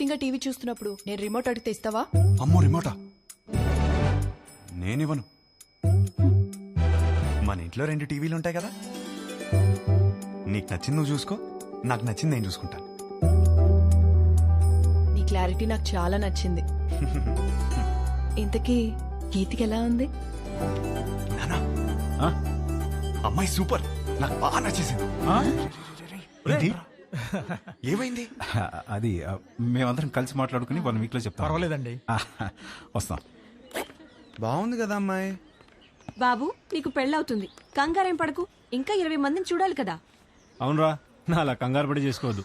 Interesting గా TV చూస్తున్నప్పుడు నేను రిమోట్ అడిగితే ఇస్తావా? అమ్మో రిమోటా? నేనివ్వను. మన ఇంట్లో 2 టీవీలు ఉంటాయి కదా, నీకు నచ్చింది నువ్వు చూసుకో, నాకు నచ్చింది నేను చూసుకుంటాను. నీ క్లారిటీ నాకు చాలా నచ్చింది. ఇంతకీ గీతికి ఎలా ఉంది? నానా, అమ్మాయి సూపర్, నాకు బాగా నచ్చేసింది. ఏమైంది? అది మేమందరం కలిసి మాట్లాడుకుని 1 వీక్ లో చెప్తాం. పర్వాలేదండి, వస్తాం. బాగుంది కదా అమ్మాయి. బాబు నీకు పెళ్ళవుతుంది, కంగారేం పడకు. ఇంకా 20 మందిని చూడాలి కదా. అవునరా, నా అలా కంగారు పడి చేసుకోవద్దు.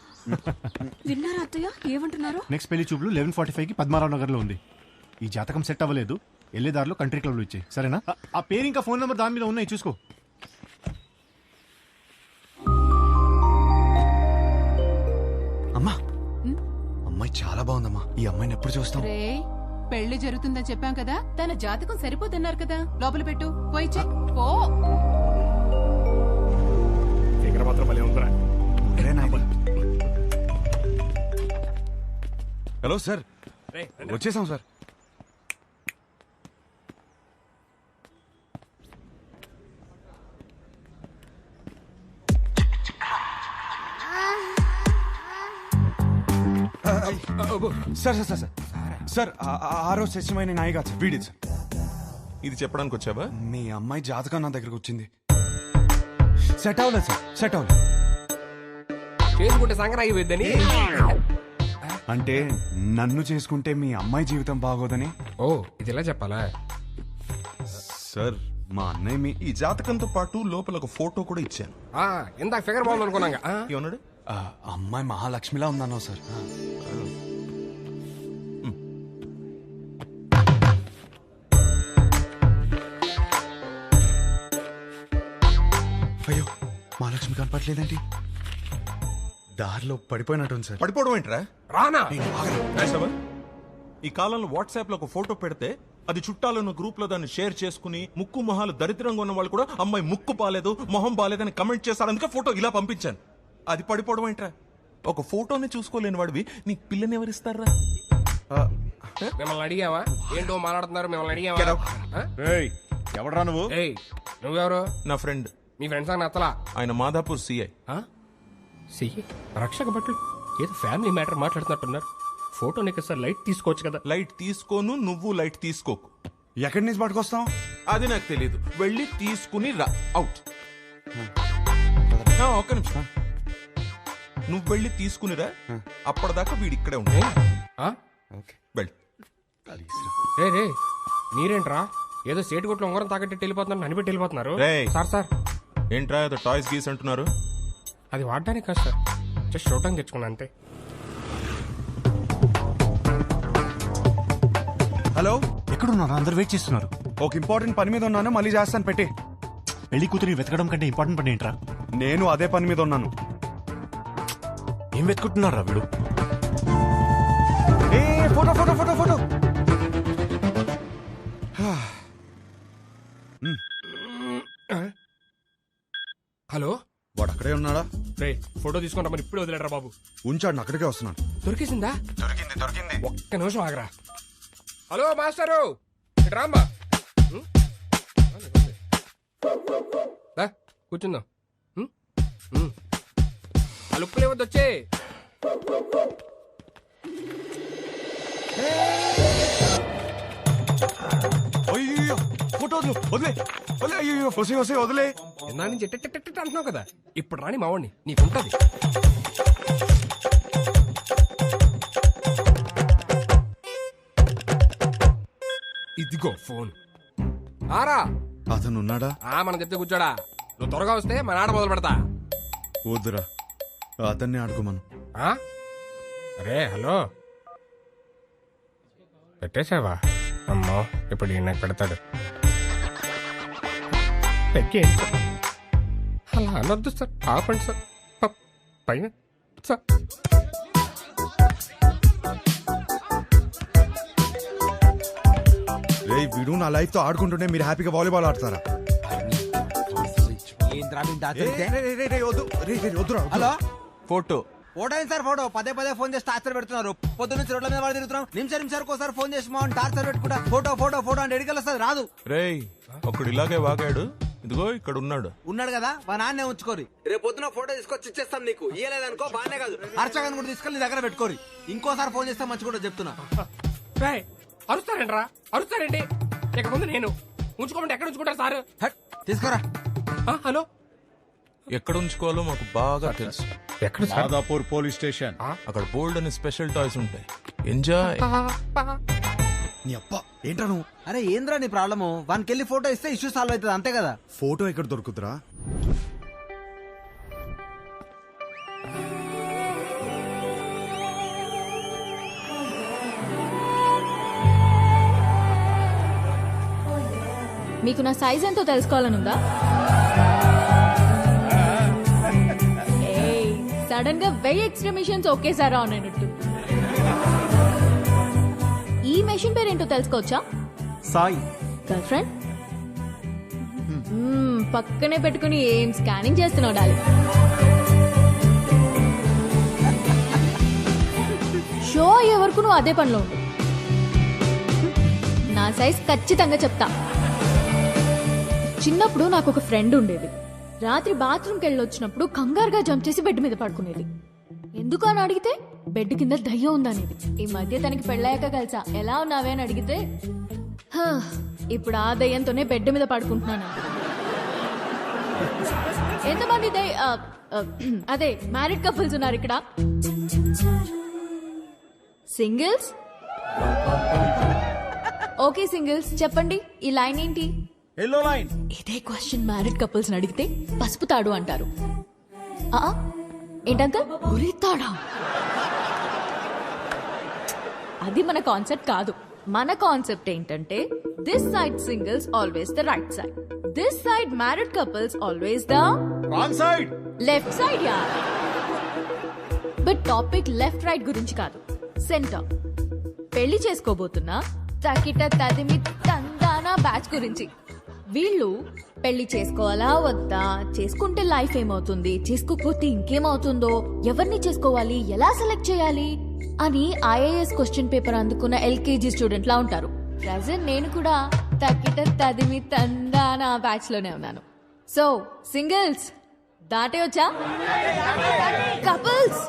విన్నారా అత్తయ్య ఏమంటున్నారు? నెక్స్ట్ పెళ్లి చూపులు 11:45కి పద్మారావు నగర్ లో ఉంది. ఈ జాతకం సెట్ అవ్వలేదు, వెళ్ళేదారిలో కంట్రీ క్లబ్ లో ఇచ్చాయి, సరేనా? ఆ పేరు ఇంకా ఫోన్ నెంబర్ దాని మీద ఉన్నాయి, చూసుకో. అమ్మా, అమ్మాయి చాలా బాగుందమ్మా. ఈ అమ్మాయిని ఎప్పుడు చూస్తాం? పెళ్లి జరుగుతుందని చెప్పాం కదా, తన జాతకం సరిపోతున్నారు కదా, లోపల పెట్టు, పోయి చెక్. పో. హలో సార్, వచ్చేసాం sir. Sir sir sir sir, ఆరో శశిమైన నాయగా సార్, వీడి సార్. ఇది చెప్పడానికి వచ్చావా? మీ అమ్మాయి జాతకం నా దగ్గరకు వచ్చింది. సెట్ అవ్వలేదు సార్, సెట్ అవ్వలేదు. చేసుకుంటే సంక్రాంతి పోయిద్దని. అంటే నన్ను చేసుకుంటే మీ అమ్మాయి జీవితం బాగోదని. ఓ, ఇది ఇలా చెప్పాలా? సార్, మా అన్నయ్య ఈ జాతకంతో పాటు లోపల ఒక ఫోటో కూడా ఇచ్చాను. ఇందాక ఫిగర్ బాగుంది అనుకున్నాగా. ఏమన్నాడు? అమ్మాయి మహాలక్ష్మిలా ఉందన్నావు సార్. అయ్యో, మహాలక్ష్మి కనపట్లేదేంటి? దారిలో పడిపోయినట్టుంది సార్. పడిపోవడం ఏంట్రా? రానా ఈ కాలంలో వాట్సాప్ లో ఒక ఫోటో పెడితే అది చుట్టాలను గ్రూప్ లో దాన్ని షేర్ చేసుకుని ముక్కు మొహాలు దరిద్రంగా ఉన్న వాళ్ళు కూడా అమ్మాయి ముక్కు బాలేదు, మొహం బాలేదని కమెంట్ చేశారు. అందుకే ఫోటో ఇలా పంపించాను. అది పడిపోవడం ఏంట్రా? ఒక ఫోటోని చూసుకోలేని వాడివి నీకు పిల్లని ఎవరిస్తారా? మిమ్మల్ని అడిగావా? ఏంటో మాట్లాడుతున్నారు, మిమ్మల్ని అడిగావా? ఎవడరా నువ్వు? నువ్వెవరు? నా ఫ్రెండ్. మీ ఫ్రెండ్స్ అని అత్తలా? ఆయన మాదాపూర్ సిఐ. రక్షక భటులు ఏదో ఫ్యామిలీ మ్యాటర్ మాట్లాడుతున్నట్టున్నారు. ఫోటో నీకు సార్ లైట్ తీసుకోవచ్చు కదా. లైట్ తీసుకోను, నువ్వు లైట్ తీసుకోకు. ఎక్కడి నుంచి పట్టుకొస్తాం? అది నాకు తెలీదు. వెళ్ళి తీసుకుని రా. అవుట్. ఒక్క నిమిషం, నువ్వు వెళ్ళి తీసుకునిరా. అప్పటిదాకా వీడి ఇక్కడే ఉంటాయి. రే మీరేంట్రా ఏదో సేటు కొట్లు ఉంగరం తాకట్టి వెళ్ళిపోతున్నారు, అనిపెట్టి వెళ్ళిపోతున్నారు. సార్ సార్ ఏంట్రా ఏదో టాయ్స్ గీస్ అంటున్నారు? అది వాడడానికి కాదు సార్, జస్ట్ చూడటానికి తెచ్చుకున్నా అంతే. హలో, ఎక్కడున్నారు? అందరు వెయిట్ చేస్తున్నారు. ఒక ఇంపార్టెంట్ పని మీద ఉన్నాను, మళ్ళీ చేస్తాను, పెట్టి. పెళ్లి కూతురిని వెతకడం కంటే ఇంపార్టెంట్ పని ఏంట్రా? నేను అదే పని మీద ఉన్నాను. ఏం వెతుకుంటున్నారా వీడు? Photo photo photo photo. Hello, వాడు అక్కడే ఉన్నాడా? రే ఫోటో తీసుకుంటా, మరి ఇప్పుడు వదిలేడరా బాబు. ఉంచాడు, అక్కడికే వస్తున్నాను. దొరికేసిందా? దొరికింది దొరికింది. ఒక్క నిమిషం ఆగరా. హలో మాస్టరు, రామ్మా కూర్చుందాం. ఆ లుక్కులే వద్దు, వచ్చే. అయ్యో, ఫోటో వదిలే వదిలే వదిలే. అయ్యో, వసే వసే వదిలే. ఎందా నుంచి అంటున్నావు కదా, ఇప్పుడు రాని మావాడిని నీకుంటది. ఇదిగో ఫోన్. ఆరా అతను ఉన్నాడా? మనం చెప్తే కూర్చోడా. నువ్వు త్వరగా వస్తే మన ఆడ మొదలు పెడతా. వద్దురా, అతన్ని ఆడుకోమను. అరే హలో, పెట్టేశావా? అమ్మో, ఇప్పుడు ఈయన పెడతాడు. అలా అనొద్దు సార్, ఆపండి సార్. పైన సార్. రే, వీడు నా లైఫ్ తో ఆడుకుంటుంటే మీరు హ్యాపీగా వాలీబాల్ ఆడతారా? హలో, ఫోటో ఫోటో అయింది సార్ ఫోటో పదే పదే ఫోన్ చేసి టార్చర్ పెడుతున్నారు. పొద్దు నుంచి రోడ్ల మీద వాడు తిరుగుతున్నాం. నిమిషానికి ఒకసారి ఫోన్ చేసి మా టార్చర్ పెట్టుకుంటా ఫోటో ఫోటో ఫోటో అంటే ఎడికెళ్ళి వస్తుంది రాదు. రేయ్ ఒకడు ఇలాగే వాగాడు, ఇదిగో ఇక్కడ ఉన్నాడు. ఉన్నాడు కదా మా నాన్నే ఉంచుకోరి. రేపు పొద్దున ఫోటో తీసుకొచ్చి ఇచ్చేస్తాం నీకు. ఇయ్యలేదనుకో బానే కాదు హర్షగాన్ని కూడా తీసుకెళ్ళి నీ దగ్గర పెట్టుకోరి. ఇంకోసారి ఫోన్ చేస్తే మంచి కూడా చెప్తున్నా. రేయ్, అరుస్తారేంట్రా అరుస్తారేంటి? ఇక ముందు నేను ఉంచుకోమంటే ఎక్కడ ఉంచుకుంటారు సార్? హట్, తీసుకోరా. హలో, ఎక్కడ ఉంచుకోవాలో మాకు బాగా తెలుసు. ఎక్కడ సార్? Madhapur police station. అక్కడ బోల్డ్ అని స్పెషల్ టాయ్స్ ఉంటాయి. ఎంజాయ్. నీ అప్ప ఏంట్రా నువ్వు? అరే ఏంద్రా నీ ప్రాబ్లము? వానికి వెళ్ళి ఫోటో ఇస్తే ఇష్యూ సాల్వ్ అవుతుంది అంతే కదా. ఫోటో ఎక్కడ దొరుకుతురా? మీకు నా సైజ్ ఎంతో తెలుసుకోవాలనుందా? సడన్ గా 1000 ఎక్స్ట్రా మిషన్స్ ఒకేసారి ఆన్ అయినట్టు. ఈ మెషిన్ పేరేంటో తెలుసుకోవచ్చా? సాయి. Girlfriend? పక్కనే పెట్టుకుని ఏం స్కానింగ్ చేస్తున్నావు డాలి? షో అయ్యే వరకు నువ్వు అదే పనిలో ఉండు. నా సైజ్ ఖచ్చితంగా చెప్తా. చిన్నప్పుడు నాకు ఒక ఫ్రెండ్ ఉండేది. రాత్రి బాత్రూమ్కి వెళ్ళి వచ్చినప్పుడు కంగారుగా జంప్ చేసి బెడ్ మీద పడుకునేది. ఎందుకు అని అడిగితే బెడ్ కింద దయ్యం ఉందనేది. ఈ మధ్య తనకి పెళ్ళాక కలిసా ఎలా ఉన్నావే అని అడిగితే ఇప్పుడు ఆ దయ్యంతోనే బెడ్ మీద పడుకుంటున్నాను. ఎంతమంది అదే మ్యారీడ్ కపుల్స్ ఉన్నారు ఇక్కడ? సింగిల్స్? ఓకే సింగిల్స్, చెప్పండి ఈ లైన్ ఏంటి? Yellow line. ఇదే క్వశ్చన్ మ్యారీడ్ కపుల్స్ అడిగితే పసుపు తాడు అంటారు. ఏంటంకల్ ఉరితాడా? అది మన కాన్సెప్ట్ కాదు. మన కాన్సెప్ట్ ఏంటంటే this side singles always the right side, this side married couples always the wrong side, left side. Yeah, but topic left right గురించి కాదు, సెంటర్. పెళ్లి చేసుకోబోతున్నా తకిట తదిమి తందానా బ్యాచ్ గురించి. వీళ్ళు పెళ్లి చేసుకోవాలా వద్దా, చేసుకుంటే లైఫ్ ఏమవుతుంది, చేసుకోకపోతే ఇంకేమవుతుందో, ఎవరిని చేసుకోవాలి, ఎలా సెలెక్ట్ చేయాలి అని ఐఏఎస్ క్వశ్చన్ పేపర్ అందుకున్న ఎల్కేజీ స్టూడెంట్ లా ఉంటారు. ప్రెజెంట్ నేను కూడా తకిట తదిమి తందానా బ్యాచ్ లోనే ఉన్నాను. సో సింగిల్స్ దాటే వచ్చా, కపుల్స్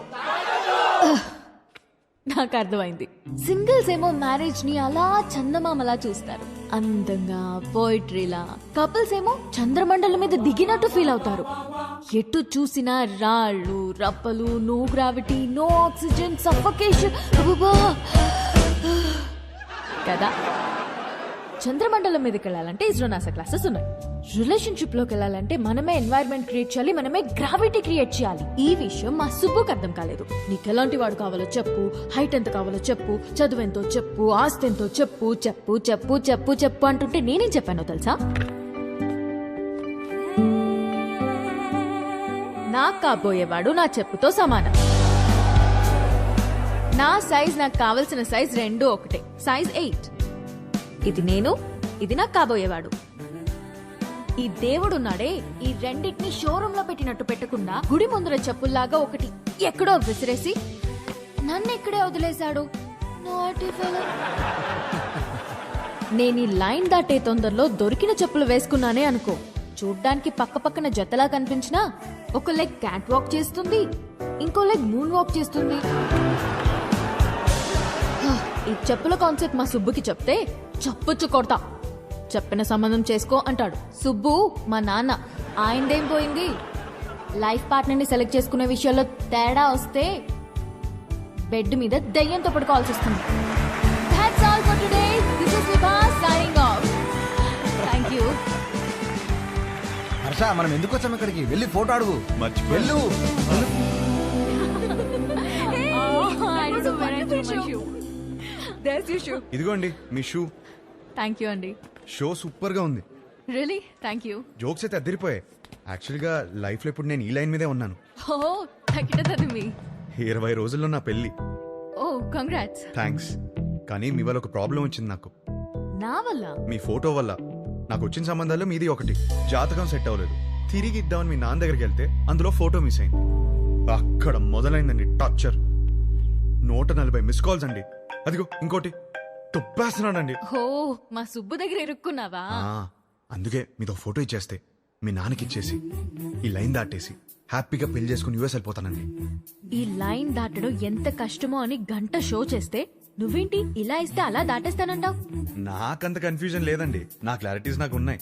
నాకు అర్థమైంది. సింగిల్స్ ఏమో మ్యారేజ్ ని అలా చందమామలా చూస్తారు, అందంగా పోయిట్రీలా. కపుల్స్ ఏమో చంద్రమండలం మీద దిగినట్టు ఫీల్ అవుతారు. ఎటు చూసినా రాళ్ళు రప్పలు, no gravity, no oxygen, suffocation కదా. చంద్రమండలం మీదకి వెళ్ళాలంటే ఇస్రో నాసా క్లాసెస్ ఉన్నాయి. రిలేషన్షిప్ లోకి వెళ్ళాలంటే మనమే ఎన్వైరన్మెంట్ క్రియేట్ చేయాలి, మనమే గ్రావిటీ క్రియేట్ చేయాలి. ఈ విషయం మా సుబ్బుకి అర్థం కాలేదు. నీకు ఎలాంటి వాడు కావాలో చెప్పు, హైట్ ఎంత కావాలో చెప్పు, చదువు ఎంతో చెప్పు, ఆస్తి ఎంతో చెప్పు, చెప్పు చెప్పు చెప్పు చెప్పు అంటుంటే నేనేం చెప్పానో తెలుసా? నాకు కాబోయేవాడు నా చెప్పుతో సమానం. నా సైజ్ నాకు కావలసిన సైజ్ రెండు ఒకటే, సైజ్ 8. ఇది నేను, ఇది నాకు కాబోయేవాడు. ఈ దేవుడున్నాడే, ఈ రెండింటిని షోరూమ్ లో పెట్టినట్టు పెట్టకుండా గుడి ముందర చెప్పుల్లాగా ఒకటి ఎక్కడో విసిరేసి నన్ను ఇక్కడే వదిలేశాడు. నేను ఈ లైన్ దాటే తొందరలో దొరికిన చెప్పులు వేసుకున్నానే అనుకో, చూడ్డానికి పక్క పక్కన జతలా కనిపించినా ఒక లెగ్ క్యాట్ వాక్ చేస్తుంది, ఇంకో లెగ్ మూన్ వాక్ చేస్తుంది. ఈ చెప్పుల కాన్సెప్ట్ మా సుబ్బుకి చెప్తే చప్పుచ్చు కొడతా. చెప్పిన సంబంధం చేసుకో అంటాడు. సుబ్బు మా నాన్న, ఆయనదేం పోయింది? లైఫ్ పార్ట్నర్ ని సెలెక్ట్ చేసుకునే విషయాల్లో తేడా వస్తే బెడ్ మీద దయ్యంతో పడుకోవాల్సి వస్తుంది. That's all for today. This is Vibha signing off. Thank you. Harsha, మనం ఎందుకు వచ్చాం ఇక్కడికి? వెళ్ళి ఫోటో అడుగు. వెళ్ళు. I don't know where I threw my shoe. There's your shoe. ఇదిగోండి మీ షూ. Thank you అండి. షో సూపర్ గా ఉంది. Really? Thank you. జోక్స్ అయితే అదిరిపోయాయి. యాక్చువల్గా లైఫ్ లో ఇప్పుడు నేను ఈ లైన్ మీదే ఉన్నాను. Oh, తక్కిటది మీ. 20 రోజుల్లో నా పెళ్లి. Oh, congrats. థ్యాంక్స్. కానీ మీ వల్ల ఒక ప్రాబ్లం వచ్చింది నాకు. నా వల్ల? మీ ఫోటో వల్ల. నాకు వచ్చిన సంబంధాల్లో మీది ఒకటి. జాతకం సెట్ అవ్వలేదు. తిరిగి ఇద్దామని మీ నాన్న దగ్గరికి వెళ్తే అందులో ఫోటో మిస్ అయింది. అక్కడ మొదలైందండి టార్చర్. 140 మిస్ కాల్స్ అండి. అదిగో ఇంకోటి తుప్పేస్తున్నాడండి. హో మా సుబ్బు దగ్గర ఇరుక్కున్నావా? అందుకే మీతో ఫోటో ఇచ్చేస్తే మీ నాన్నకి ఇచ్చేసి ఈ లైన్ దాటేసి హ్యాపీగా పెళ్లి చేసుకుని యూఎస్ వెళ్ళిపోతానండి. ఈ లైన్ దాటడం ఎంత కష్టమో అని గంట షో చేస్తే నువ్వేంటి ఇలా ఇస్తే అలా దాటేస్తానంటావ్? నాకంత కన్ఫ్యూజన్ లేదండి. నా క్లారిటీస్ నాకు ఉన్నాయి.